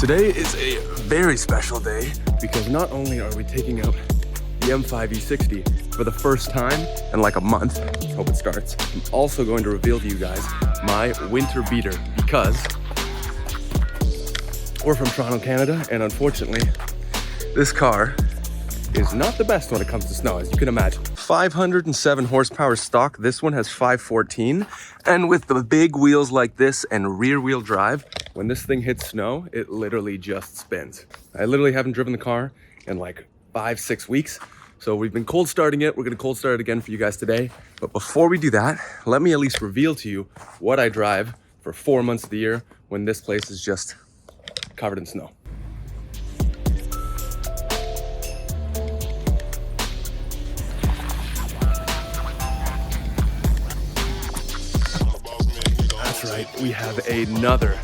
Today is a very special day because not only are we taking out the M5 E60 for the first time in like a month, hope it starts, I'm also going to reveal to you guys my winter beater because we're from Toronto, Canada, and unfortunately, this car is not the best when it comes to snow, as you can imagine. 507 horsepower stock, this one has 514, and with the big wheels like this and rear wheel drive, when this thing hits snow, it literally just spins. I literally haven't driven the car in like 5-6 weeks, so we've been cold starting it. We're gonna cold start it again for you guys today, but before we do that, let me at least reveal to you what I drive for 4 months of the year when this place is just covered in snow. Right, we have another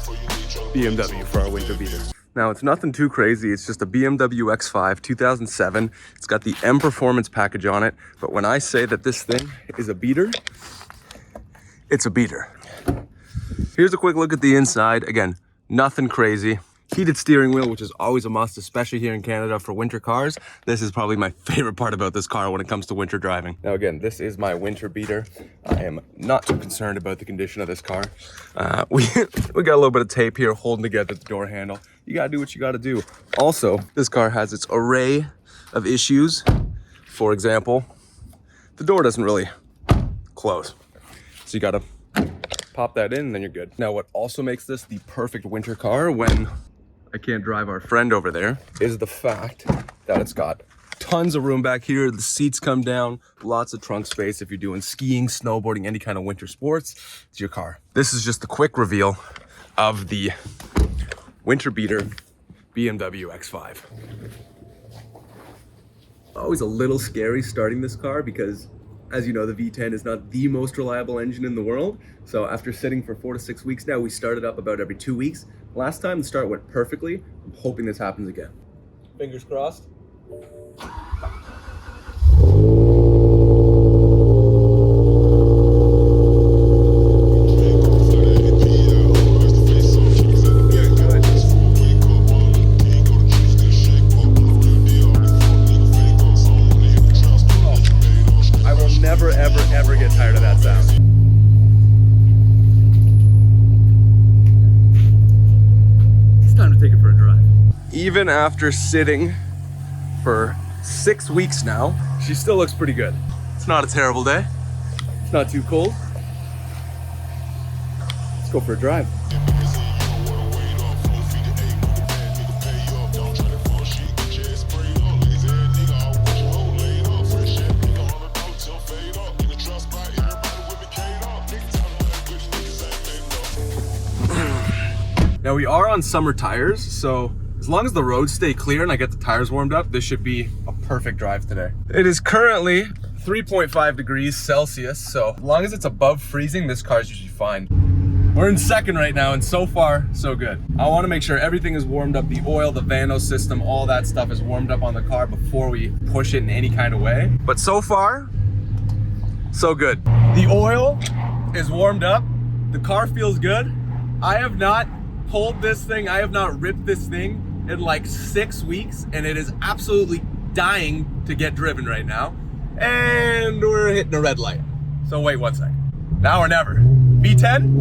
BMW for our winter beater. Now it's nothing too crazy, it's just a BMW X5 2007. It's got the M Performance package on it, but when I say that this thing is a beater, it's a beater. Here's a quick look at the inside. Again, nothing crazy. Heated steering wheel, which is always a must, especially here in Canada for winter cars. This is probably my favorite part about this car when it comes to winter driving. Now again, this is my winter beater. I am not too concerned about the condition of this car. We got a little bit of tape here holding together the door handle. You gotta do what you gotta do. Also, this car has its array of issues. For example, the door doesn't really close. So you gotta pop that in and then you're good. Now what also makes this the perfect winter car when I can't drive our friend over there is the fact that it's got tons of room back here. The seats come down, lots of trunk space. If you're doing skiing, snowboarding, any kind of winter sports, it's your car. This is just a quick reveal of the winter beater BMW X5. Always a little scary starting this car because, as you know, the V10 is not the most reliable engine in the world. So after sitting for 4 to 6 weeks now, we start it up about every 2 weeks. Last time the start went perfectly. I'm hoping this happens again. Fingers crossed. I will never, ever get tired of that sound. Time to take it for a drive. Even after sitting for 6 weeks now, she still looks pretty good. It's not a terrible day. It's not too cold. Let's go for a drive. Now we are on summer tires, so as long as the roads stay clear and I get the tires warmed up, this should be a perfect drive today. It is currently 3.5 degrees Celsius, so as long as it's above freezing, this car is usually fine. We're in second right now, and so far, so good. I want to make sure everything is warmed up, the oil, the Ventus system, all that stuff is warmed up on the car before we push it in any kind of way. But so far, so good. The oil is warmed up, the car feels good. I have not pulled this thing, I have not ripped this thing in like 6 weeks, and it is absolutely dying to get driven right now. And we're hitting a red light. So wait 1 second. Now or never. V10?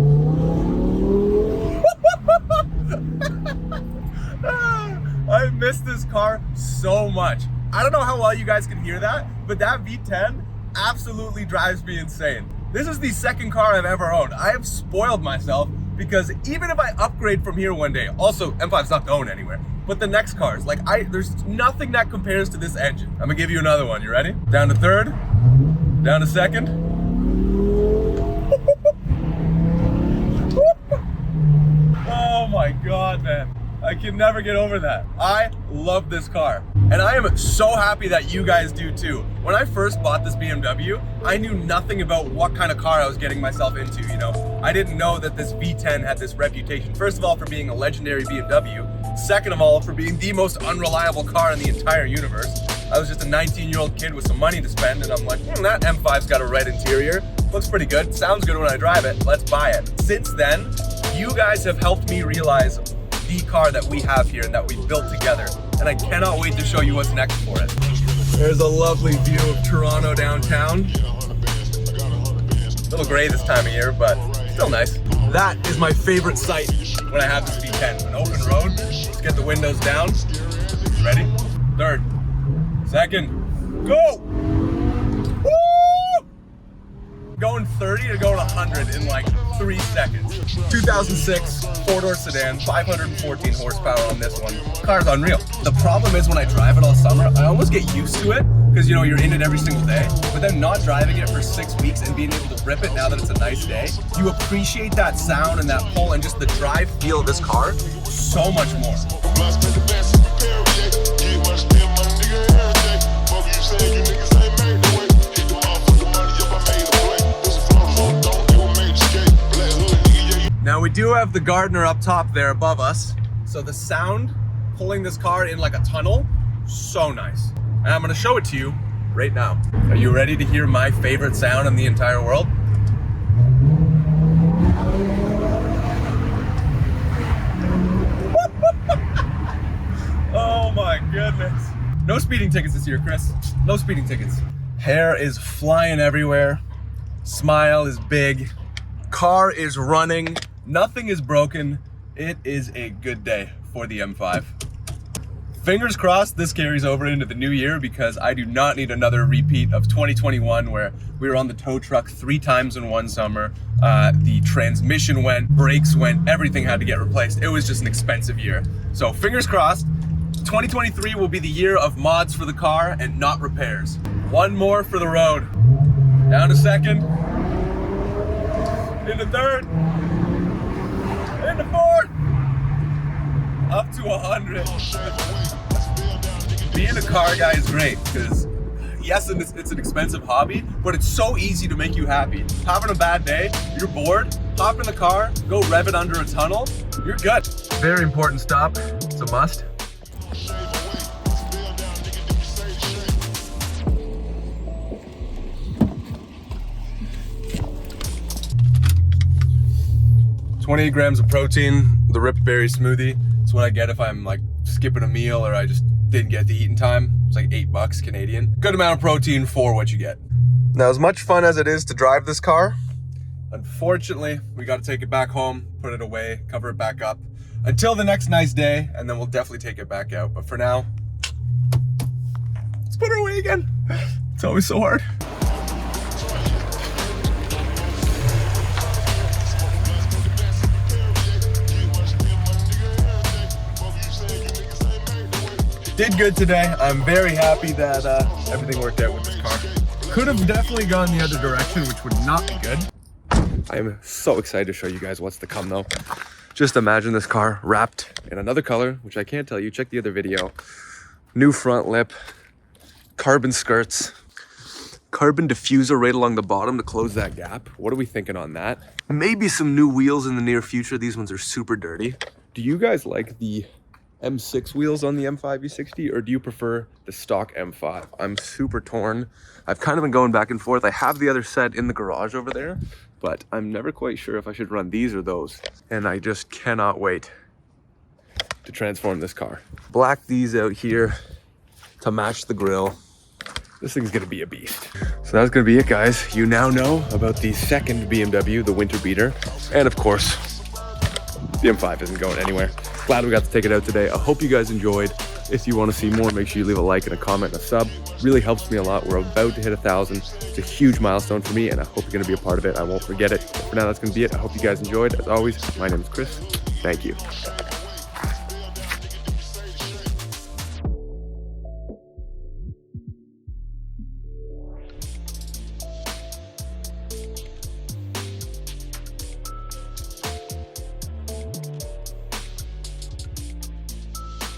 I miss this car so much. I don't know how well you guys can hear that, but that V10 absolutely drives me insane. This is the second car I've ever owned. I have spoiled myself because even if I upgrade from here one day, also M5's not going anywhere, but the next cars, like there's nothing that compares to this engine. I'm gonna give you another one, you ready? Down to third, down to second. Oh my God, man. I can never get over that. I love this car. And I am so happy that you guys do too. When I first bought this BMW, I knew nothing about what kind of car I was getting myself into, you know? I didn't know that this V10 had this reputation. First of all, for being a legendary BMW. Second of all, for being the most unreliable car in the entire universe. I was just a 19-year-old kid with some money to spend, and I'm like, that M5's got a red interior. Looks pretty good, sounds good when I drive it, let's buy it. Since then, you guys have helped me realize the car that we have here and that we've built together. And I cannot wait to show you what's next for it. There's a lovely view of Toronto downtown. A little gray this time of year, but still nice. That is my favorite sight when I have this V10. An open road, let's get the windows down. Ready? Third, second, go! Woo! Going 30 to going 100 in like 3 seconds. 2006 four-door sedan, 514 horsepower on this one. Car's unreal. The problem is when I drive it all summer, I almost get used to it because, you know, you're in it every single day. But then not driving it for 6 weeks and being able to rip it now that it's a nice day, you appreciate that sound and that pull and just the drive feel of this car so much more. Now we do have the gardener up top there above us, so the sound pulling this car in like a tunnel, so nice. And I'm gonna show it to you right now. Are you ready to hear my favorite sound in the entire world? Oh my goodness. No speeding tickets this year, Chris. No speeding tickets. Hair is flying everywhere. Smile is big. Car is running. Nothing is broken. It is a good day for the M5. Fingers crossed this carries over into the new year because I do not need another repeat of 2021 where we were on the tow truck 3 times in one summer. The transmission went, brakes went, everything had to get replaced. It was just an expensive year. So fingers crossed, 2023 will be the year of mods for the car and not repairs. One more for the road. Down to second. Into third. Into fourth. Up to 100. Being a car guy is great because yes, it's an expensive hobby, but it's so easy to make you happy. Having a bad day, you're bored, hop in the car, go rev it under a tunnel, you're good. Very important stop, it's a must. $28 grams of protein, the Ripped Berry smoothie. It's what I get if I'm like skipping a meal or I just didn't get to eat in time. It's like $8 Canadian. Good amount of protein for what you get. Now, as much fun as it is to drive this car, unfortunately, we got to take it back home, put it away, cover it back up until the next nice day, and then we'll definitely take it back out. But for now, let's put it away again. It's always so hard. Did good today. I'm very happy that everything worked out with this car. Could have definitely gone the other direction, which would not be good. I am so excited to show you guys what's to come though. Just imagine this car wrapped in another color, which I can't tell you. Check the other video. New front lip, carbon skirts, carbon diffuser right along the bottom to close that gap. What are we thinking on that? Maybe some new wheels in the near future. These ones are super dirty. Do you guys like the M6 wheels on the M5 E60 or do you prefer the stock M5? I'm super torn. I've kind of been going back and forth. I have the other set in the garage over there, but I'm never quite sure if I should run these or those. And I just cannot wait to transform this car. Black these out here to match the grille. This thing's gonna be a beast. So that's gonna be it, guys. You now know about the second BMW, the winter beater. And of course, the M5 isn't going anywhere. Glad we got to take it out today. I hope you guys enjoyed. If you want to see more, make sure you leave a like and a comment and a sub. Really helps me a lot. We're about to hit 1,000. It's a huge milestone for me and I hope you're going to be a part of it. I won't forget it. But for now, that's going to be it. I hope you guys enjoyed. As always, my name is Chris. Thank you.